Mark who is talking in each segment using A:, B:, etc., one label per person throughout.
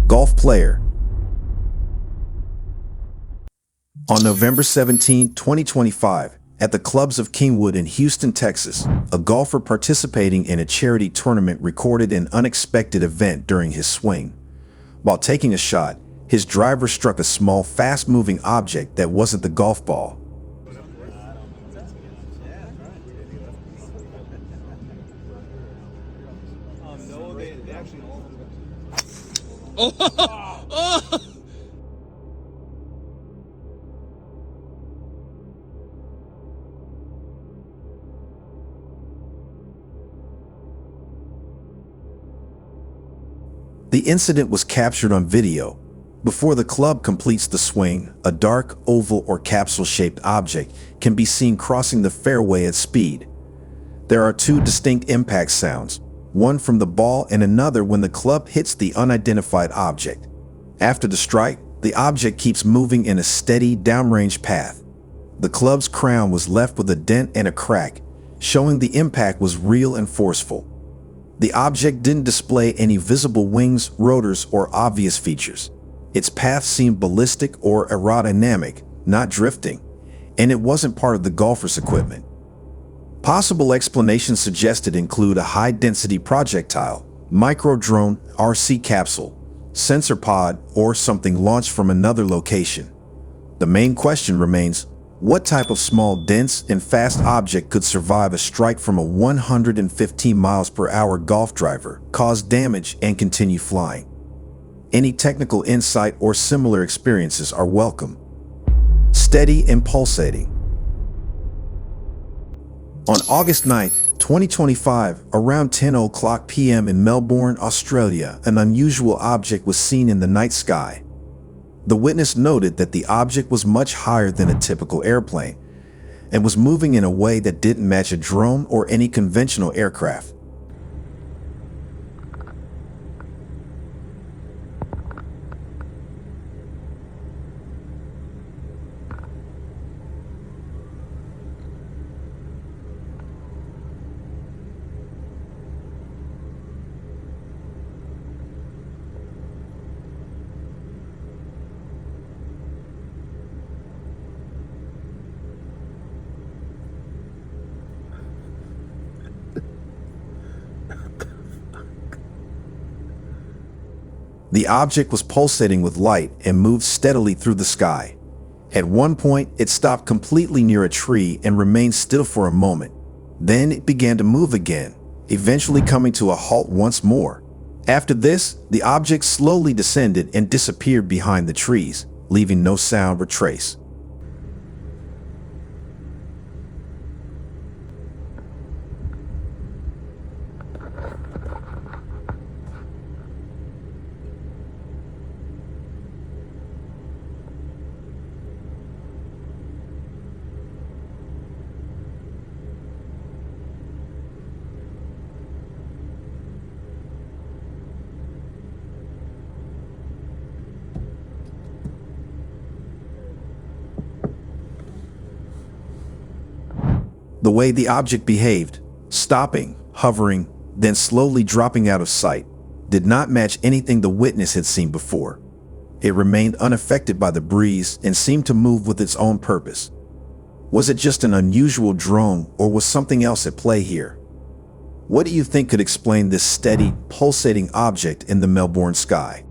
A: golf player. On November 17, 2025, at the clubs of Kingwood in Houston, Texas, a golfer participating in a charity tournament recorded an unexpected event during his swing. While taking a shot, his driver struck a small, fast-moving object that wasn't the golf ball. The incident was captured on video. Before the club completes the swing, a dark, oval or capsule-shaped object can be seen crossing the fairway at speed. There are two distinct impact sounds, one from the ball and another when the club hits the unidentified object. After the strike, the object keeps moving in a steady, downrange path. The club's crown was left with a dent and a crack, showing the impact was real and forceful. The object didn't display any visible wings, rotors, or obvious features. Its path seemed ballistic or aerodynamic, not drifting, and it wasn't part of the golfer's equipment. Possible explanations suggested include a high-density projectile, micro-drone, RC capsule, sensor pod, or something launched from another location. The main question remains, what type of small, dense, and fast object could survive a strike from a 115 miles per hour golf driver, cause damage, and continue flying? Any technical insight or similar experiences are welcome. Steady and pulsating. On August 9, 2025, around 10:00 p.m. in Melbourne, Australia, an unusual object was seen in the night sky. The witness noted that the object was much higher than a typical airplane and was moving in a way that didn't match a drone or any conventional aircraft. The object was pulsating with light and moved steadily through the sky. At one point, it stopped completely near a tree and remained still for a moment. Then it began to move again, eventually coming to a halt once more. After this, the object slowly descended and disappeared behind the trees, leaving no sound or trace. The way the object behaved, stopping, hovering, then slowly dropping out of sight, did not match anything the witness had seen before. It remained unaffected by the breeze and seemed to move with its own purpose. Was it just an unusual drone, or was something else at play here? What do you think could explain this steady, pulsating object in the Melbourne sky?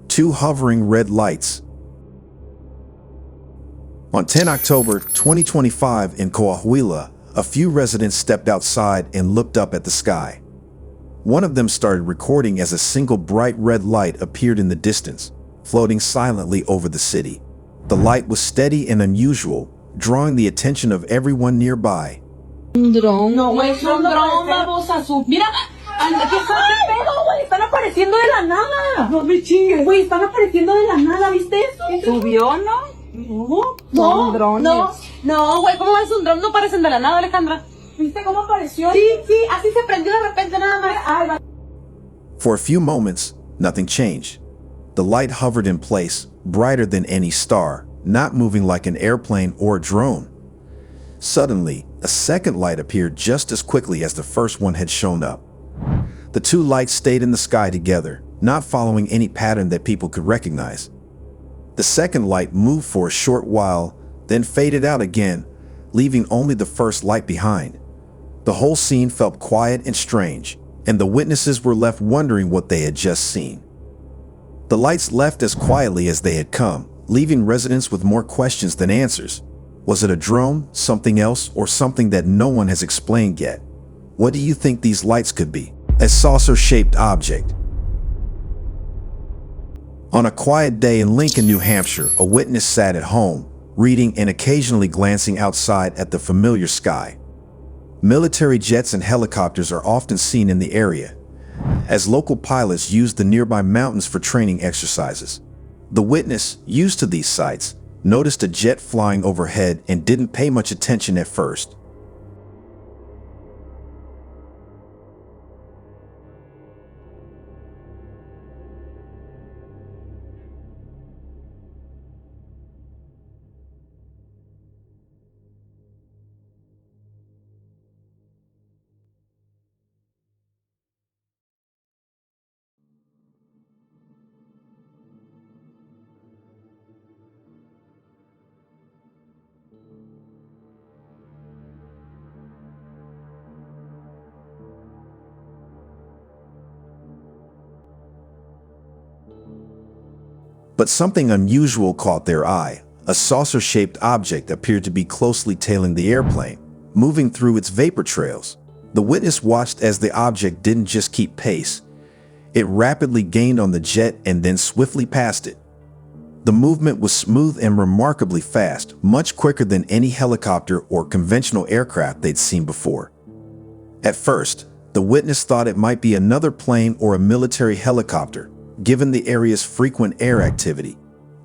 A: Two hovering red lights. On 10 October 2025 in Kohila, a few residents stepped outside and looked up at the sky. One of them started recording as a single bright red light appeared in the distance, floating silently over the city. The light was steady and unusual, drawing the attention of everyone nearby.
B: Un dron. No, güey, es un dron, babosa. Mira, ¿qué pedo, güey? Están apareciendo de la nada. No me chingues. Güey, están apareciendo de la nada, ¿viste eso? ¿Subió, no? No, no, güey, ¿cómo es un dron? No parecen de la nada, Alejandra. ¿Viste cómo apareció? Sí, así se prendió de repente nada más.
A: For a few moments, nothing changed. The light hovered in place, brighter than any star, not moving like an airplane or a drone. Suddenly, a second light appeared just as quickly as the first one had shown up. The two lights stayed in the sky together, not following any pattern that people could recognize. The second light moved for a short while, then faded out again, leaving only the first light behind. The whole scene felt quiet and strange, and the witnesses were left wondering what they had just seen. The lights left as quietly as they had come, leaving residents with more questions than answers. Was it a drone, something else, or something that no one has explained yet? What do you think these lights could be? A saucer-shaped object. On a quiet day in Lincoln, New Hampshire, a witness sat at home, reading and occasionally glancing outside at the familiar sky. Military jets and helicopters are often seen in the area, as local pilots use the nearby mountains for training exercises. The witness, used to these sights, noticed a jet flying overhead and didn't pay much attention at first. But something unusual caught their eye. A saucer-shaped object appeared to be closely tailing the airplane, moving through its vapor trails. The witness watched as the object didn't just keep pace. It rapidly gained on the jet and then swiftly passed it. The movement was smooth and remarkably fast, much quicker than any helicopter or conventional aircraft they'd seen before. At first, the witness thought it might be another plane or a military helicopter, given the area's frequent air activity,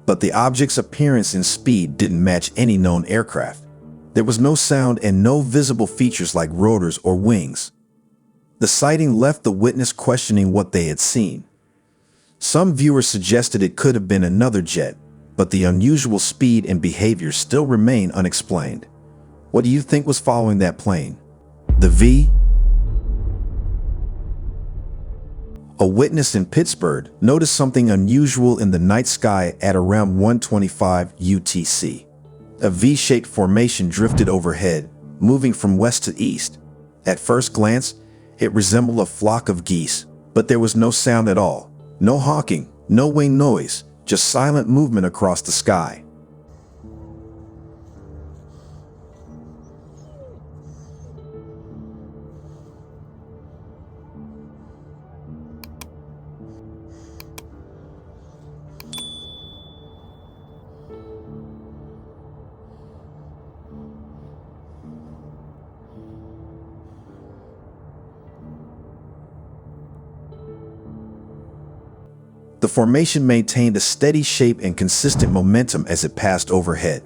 A: but the object's appearance and speed didn't match any known aircraft. There was no sound and no visible features like rotors or wings. The sighting left the witness questioning what they had seen. Some viewers suggested it could have been another jet, but the unusual speed and behavior still remain unexplained. What do you think was following that plane? The V? A witness in Pittsburgh noticed something unusual in the night sky at around 1:25 UTC. A V-shaped formation drifted overhead, moving from west to east. At first glance, it resembled a flock of geese, but there was no sound at all. No honking, no wing noise, just silent movement across the sky. The formation maintained a steady shape and consistent momentum as it passed overhead.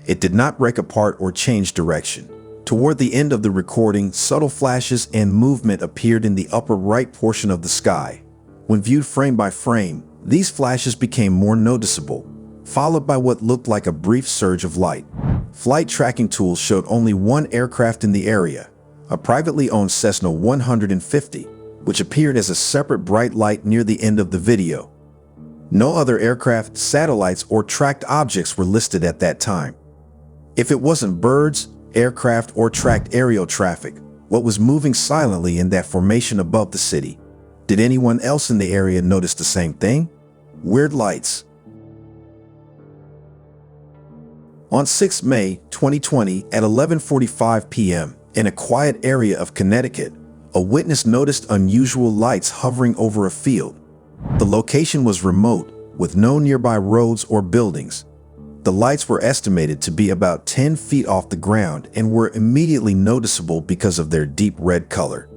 A: It did not break apart or change direction. Toward the end of the recording, subtle flashes and movement appeared in the upper right portion of the sky. When viewed frame by frame, these flashes became more noticeable, followed by what looked like a brief surge of light. Flight tracking tools showed only one aircraft in the area, a privately owned Cessna 150, which appeared as a separate bright light near the end of the video. No other aircraft, satellites, or tracked objects were listed at that time. If it wasn't birds, aircraft, or tracked aerial traffic, what was moving silently in that formation above the city? Did anyone else in the area notice the same thing? Weird lights. On 6 May 2020 at 11:45 p.m., in a quiet area of Connecticut, a witness noticed unusual lights hovering over a field. The location was remote, with no nearby roads or buildings. The lights were estimated to be about 10 feet off the ground and were immediately noticeable because of their deep red color.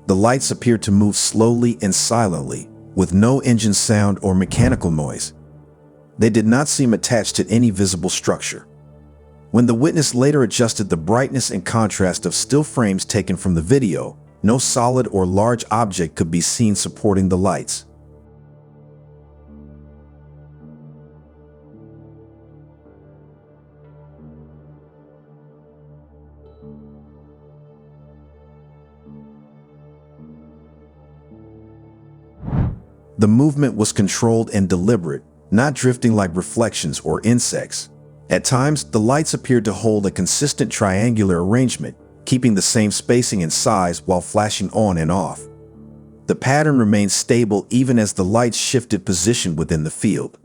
A: The lights appeared to move slowly and silently, with no engine sound or mechanical noise. They did not seem attached to any visible structure. When the witness later adjusted the brightness and contrast of still frames taken from the video, no solid or large object could be seen supporting the lights. The movement was controlled and deliberate, not drifting like reflections or insects. At times, the lights appeared to hold a consistent triangular arrangement, keeping the same spacing and size while flashing on and off. The pattern remained stable even as the lights shifted position within the field.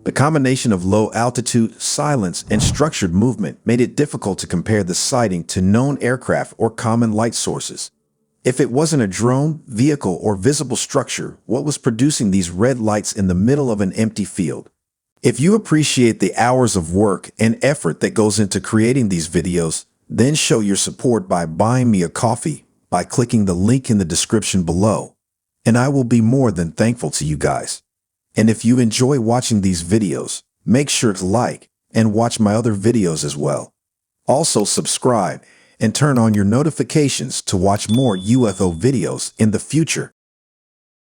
A: The combination of low altitude, silence, and structured movement made it difficult to compare the sighting to known aircraft or common light sources. If it wasn't a drone, vehicle, or visible structure, what was producing these red lights in the middle of an empty field? If you appreciate the hours of work and effort that goes into creating these videos, then show your support by buying me a coffee by clicking the link in the description below. And I will be more than thankful to you guys. And if you enjoy watching these videos, make sure to like and watch my other videos as well. Also subscribe and turn on your notifications to watch more UFO videos in the future.